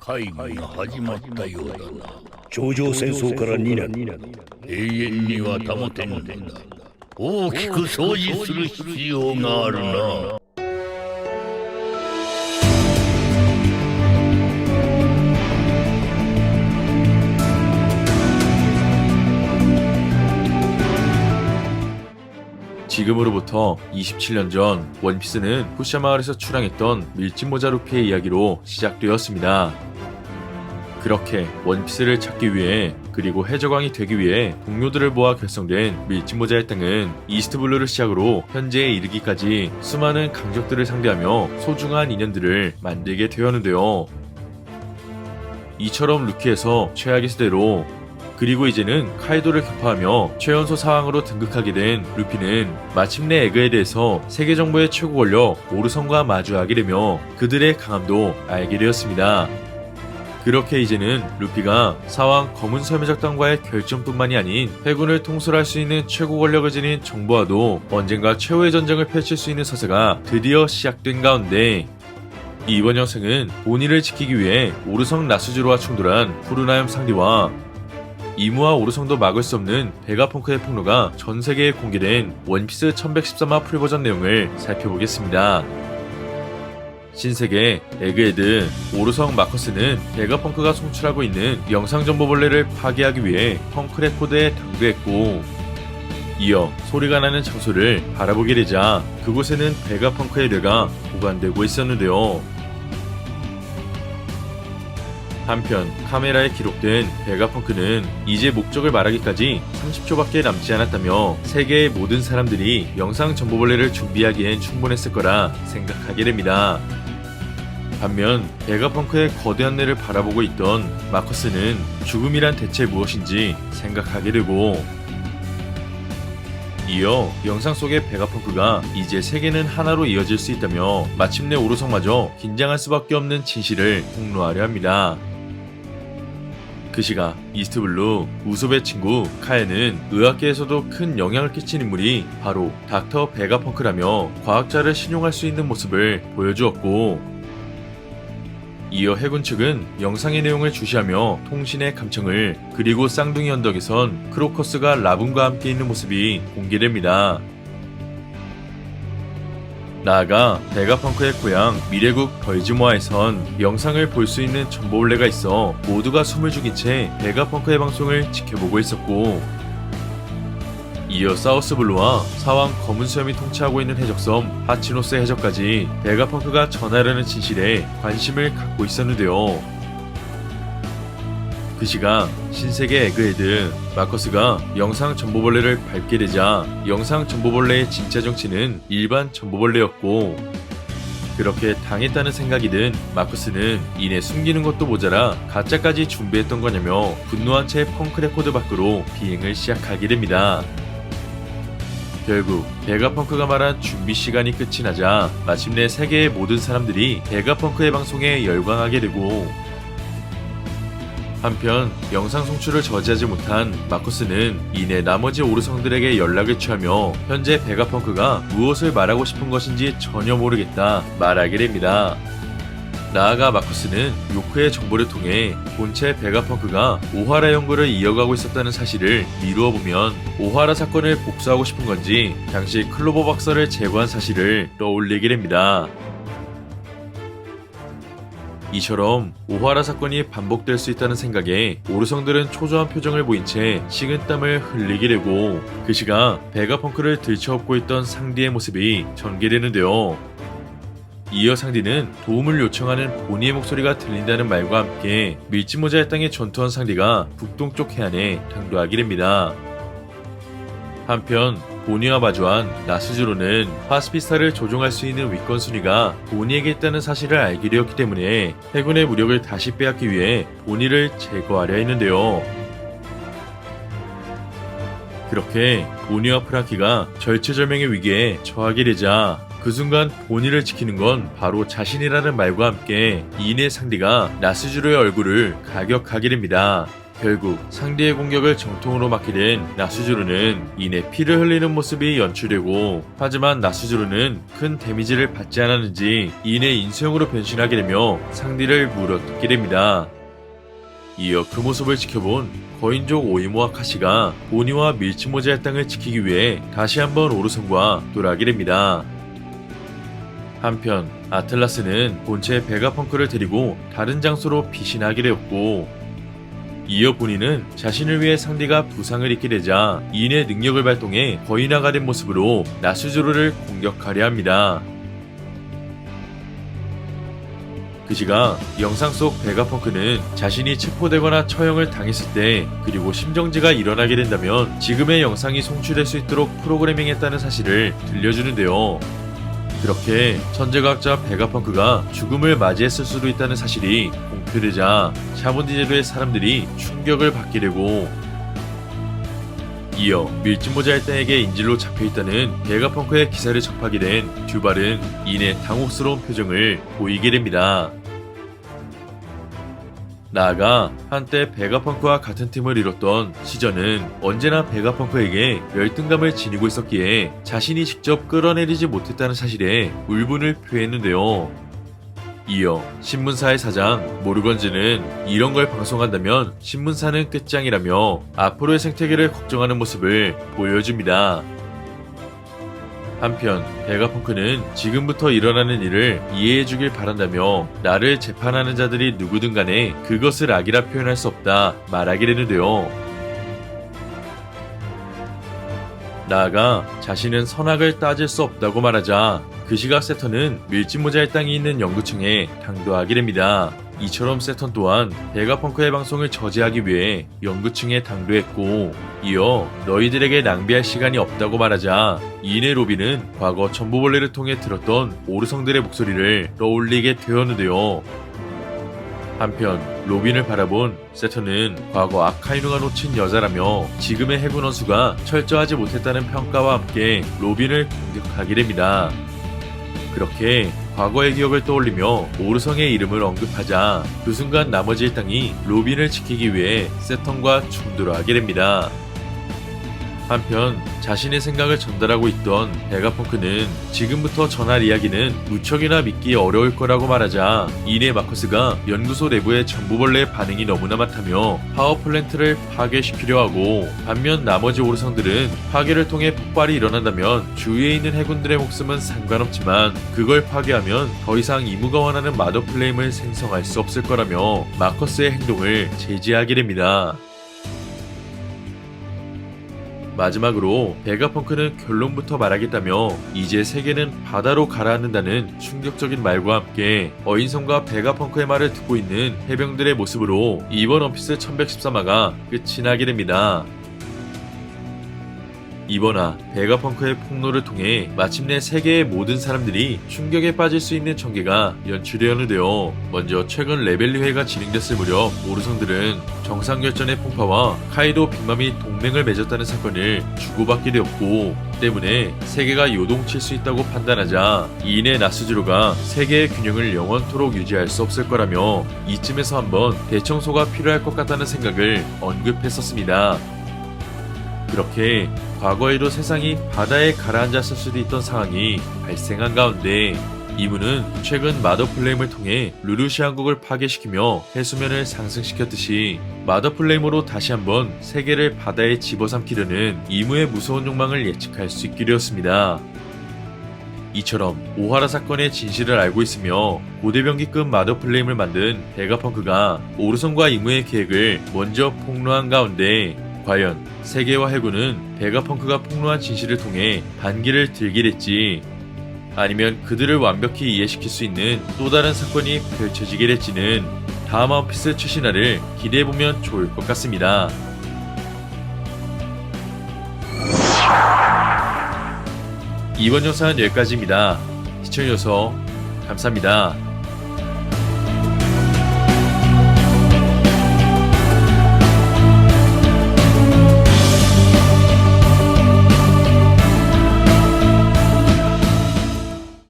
会議が始まったようだな。頂上戦争から2年。永遠には保てぬのだ。大きく掃除する必要があるな。지금으로부터 27년 전 원피스는 푸샤 마을에서 출항했던 밀짚모자 루피의 이야기로 시작되었습니다. 그렇게 원피스를 찾기 위해 그리고 해적왕이 되기 위해 동료들을 모아 결성된 밀짚모자의 땅은 이스트블루를 시작으로 현재에 이르기까지 수많은 강적들을 상대하며 소중한 인연들을 만들게 되었는데요. 이처럼 루키에서 최악의 수대로 그리고 이제는 카이도를 격파하며 최연소 사왕으로 등극하게 된 루피는 마침내 에그에 대해서 세계 정보의 최고 권력 오르성과 마주하게 되며 그들의 강함도 알게 되었습니다. 그렇게 이제는 루피가 사왕 검은 섬유작단과의 결전뿐만이 아닌 해군을 통솔할 수 있는 최고 권력을 지닌 정보와도 언젠가 최후의 전쟁을 펼칠 수 있는 서세가 드디어 시작된 가운데 이번 영상은 본의를 지키기 위해 오르성 나스주로와 충돌한 푸르나염 상디와 이무와 오르성도 막을 수 없는 베가펑크의 폭로가 전세계에 공개된 원피스 1113화 풀버전 내용을 살펴보겠습니다. 신세계 에그헤드 오르성 마커스는 베가펑크가 송출하고 있는 영상정보벌레를 파괴하기 위해 펑크 레코드에 당도했고 이어 소리가 나는 장소를 바라보게 되자 그곳에는 베가펑크의 뇌가 보관되고 있었는데요. 한편 카메라에 기록된 베가펑크는 이제 목적을 말하기까지 30초밖에 남지 않았다며 세계의 모든 사람들이 영상 정보벌레를 준비하기엔 충분했을 거라 생각하게 됩니다. 반면 베가펑크의 거대한 뇌를 바라보고 있던 마커스는 죽음이란 대체 무엇인지 생각하게 되고 이어 영상 속의 베가펑크가 이제 세계는 하나로 이어질 수 있다며 마침내 오르성마저 긴장할 수밖에 없는 진실을 폭로하려 합니다. 그 시각 이스트블루 우솝의 친구 카에는 의학계에서도 큰 영향을 끼친 인물이 바로 닥터 베가펑크라며 과학자를 신용할 수 있는 모습을 보여주었고 이어 해군 측은 영상의 내용을 주시하며 통신의 감청을 그리고 쌍둥이 언덕에선 크로커스가 라분과 함께 있는 모습이 공개됩니다. 나아가 베가펑크의 고향 미래국 벌지모아에선 영상을 볼 수 있는 정보벌레가 있어 모두가 숨을 죽인 채 베가펑크의 방송을 지켜보고 있었고 이어 사우스블루와 사왕 검은 수염이 통치하고 있는 해적섬 하치노스 해적까지 베가펑크가 전하려는 진실에 관심을 갖고 있었는데요. 그 시각 신세계 에그헤드 마커스가 영상 정보벌레를 밟게 되자 영상 정보벌레의 진짜 정체는 일반 정보벌레였고 그렇게 당했다는 생각이 든 마커스는 이내 숨기는 것도 모자라 가짜까지 준비했던 거냐며 분노한 채 펑크 레코드 밖으로 비행을 시작하게 됩니다. 결국 베가펑크가 말한 준비 시간이 끝이 나자 마침내 세계의 모든 사람들이 베가펑크의 방송에 열광하게 되고 한편 영상 송출을 저지하지 못한 마커스는 이내 나머지 오르성들에게 연락을 취하며 현재 베가펑크가 무엇을 말하고 싶은 것인지 전혀 모르겠다 말하게 됩니다. 나아가 마커스는 요크의 정보를 통해 본체 베가펑크가 오하라 연구를 이어가고 있었다는 사실을 미루어 보면 오하라 사건을 복수하고 싶은 건지 당시 클로버 박사를 제거한 사실을 떠올리게 됩니다. 이처럼 오하라 사건이 반복될 수 있다는 생각에 오르성들은 초조한 표정을 보인 채 식은땀을 흘리게 되고 그 시각 베가펑크를 들쳐업고 있던 상디의 모습이 전개되는데요. 이어 상디는 도움을 요청하는 보니의 목소리가 들린다는 말과 함께 밀짚모자의 땅에 전투한 상디가 북동쪽 해안에 당도하게 됩니다. 한편 보니와 마주한 나스주로는 파스피스타를 조종할 수 있는 위권 순위가 보니에게 있다는 사실을 알게 되었기 때문에 해군의 무력을 다시 빼앗기 위해 보니를 제거하려 했는데요. 그렇게 보니와 프랑키가 절체절명의 위기에 처하게 되자 그 순간 보니를 지키는 건 바로 자신이라는 말과 함께 이내 상디가 나스주로의 얼굴을 가격하게 됩니다. 결국 상대의 공격을 정통으로 막게 된 나수즈루는 이내 피를 흘리는 모습이 연출되고, 하지만 나수즈루는 큰 데미지를 받지 않았는지 이내 인수형으로 변신하게 되며 상대를 물어뜯게 됩니다. 이어 그 모습을 지켜본 거인족 오이모와 카시가 보니와 밀치모자의 땅을 지키기 위해 다시 한번 오르성과 돌아가게 됩니다. 한편 아틀라스는 본체 베가펑크를 데리고 다른 장소로 피신하게 되었고, 이어 보니는 자신을 위해 상대가 부상을 입게 되자 이내 능력을 발동해 거인화가 된 모습으로 나수즈루를 공격하려 합니다. 그 시각 영상 속 베가펑크는 자신이 체포되거나 처형을 당했을 때, 그리고 심정지가 일어나게 된다면 지금의 영상이 송출될 수 있도록 프로그래밍했다는 사실을 들려주는데요. 그렇게 천재과학자 베가펑크가 죽음을 맞이했을 수도 있다는 사실이 공표되자 샤몬디제도의 사람들이 충격을 받게 되고, 이어 밀짚모자의 땅에게 인질로 잡혀있다는 베가펑크의 기사를 접하게 된 듀발은 이내 당혹스러운 표정을 보이게 됩니다. 나아가 한때 베가펑크와 같은 팀을 이뤘던 시저는 언제나 베가펑크에게 열등감을 지니고 있었기에 자신이 직접 끌어내리지 못했다는 사실에 울분을 표했는데요. 이어 신문사의 사장 모르건즈는 이런 걸 방송한다면 신문사는 끝장이라며 앞으로의 생태계를 걱정하는 모습을 보여줍니다. 한편 베가펑크는 지금부터 일어나는 일을 이해해주길 바란다며 나를 재판하는 자들이 누구든 간에 그것을 악이라 표현할 수 없다 말하게 되는데요. 나아가 자신은 선악을 따질 수 없다고 말하자 그 시각 세턴은 밀짚모자의 땅이 있는 연구층에 당도하게 됩니다. 이처럼 세턴 또한 베가펑크의 방송을 저지하기 위해 연구층에 당도했고, 이어 너희들에게 낭비할 시간이 없다고 말하자 이내 로비는 과거 전보벌레를 통해 들었던 오르성들의 목소리를 떠올리게 되었는데요. 한편 로빈을 바라본 세턴은 과거 아카이누가 놓친 여자라며 지금의 해군 원수가 철저하지 못했다는 평가와 함께 로빈을 공격하게 됩니다. 그렇게 과거의 기억을 떠올리며 오르성의 이름을 언급하자 그 순간 나머지 일당이 로빈을 지키기 위해 세턴과 충돌하게 됩니다. 한편 자신의 생각을 전달하고 있던 베가펑크는 지금부터 전할 이야기는 무척이나 믿기 어려울 거라고 말하자 이내 마커스가 연구소 내부의 전부벌레의 반응이 너무나 많다며 파워플랜트를 파괴시키려 하고, 반면 나머지 오르성들은 파괴를 통해 폭발이 일어난다면 주위에 있는 해군들의 목숨은 상관없지만 그걸 파괴하면 더 이상 이무가 원하는 마더플레임을 생성할 수 없을 거라며 마커스의 행동을 제지하게 됩니다. 마지막으로 베가펑크는 결론부터 말하겠다며 이제 세계는 바다로 가라앉는다는 충격적인 말과 함께 어인성과 베가펑크의 말을 듣고 있는 해병들의 모습으로 이번 원피스 1113화가 끝이 나게 됩니다. 이번화 베가펑크의 폭로를 통해 마침내 세계의 모든 사람들이 충격에 빠질 수 있는 전개가 연출되었는데요. 먼저 최근 레벨 2회가 진행됐을 무렵 오르성들은 정상결전의 풍파와 카이도 빅맘이 동맹을 맺었다는 사건을 주고받게 되었고, 때문에 세계가 요동칠 수 있다고 판단하자 이내 나스즈루가 세계의 균형을 영원토록 유지할 수 없을 거라며 이쯤에서 한번 대청소가 필요할 것 같다는 생각을 언급했었습니다. 그렇게 과거에도 세상이 바다에 가라앉았을 수도 있던 상황이 발생한 가운데 이문은 최근 마더플레임을 통해 루루시 왕국을 파괴시키며 해수면을 상승시켰듯이 마더플레임으로 다시 한번 세계를 바다에 집어삼키려는 이무의 무서운 욕망을 예측할 수 있게 되었습니다. 이처럼 오하라 사건의 진실을 알고 있으며 고대병기급 마더플레임을 만든 베가펑크가 오르성과 이무의 계획을 먼저 폭로한 가운데 과연 세계와 해군은 베가펑크가 폭로한 진실을 통해 반기를 들게 됐지, 아니면 그들을 완벽히 이해시킬 수 있는 또 다른 사건이 펼쳐지게 될지는 다음 원피스 최신화를 기대해보면 좋을 것 같습니다. 이번 영상은 여기까지입니다. 시청해주셔서 감사합니다.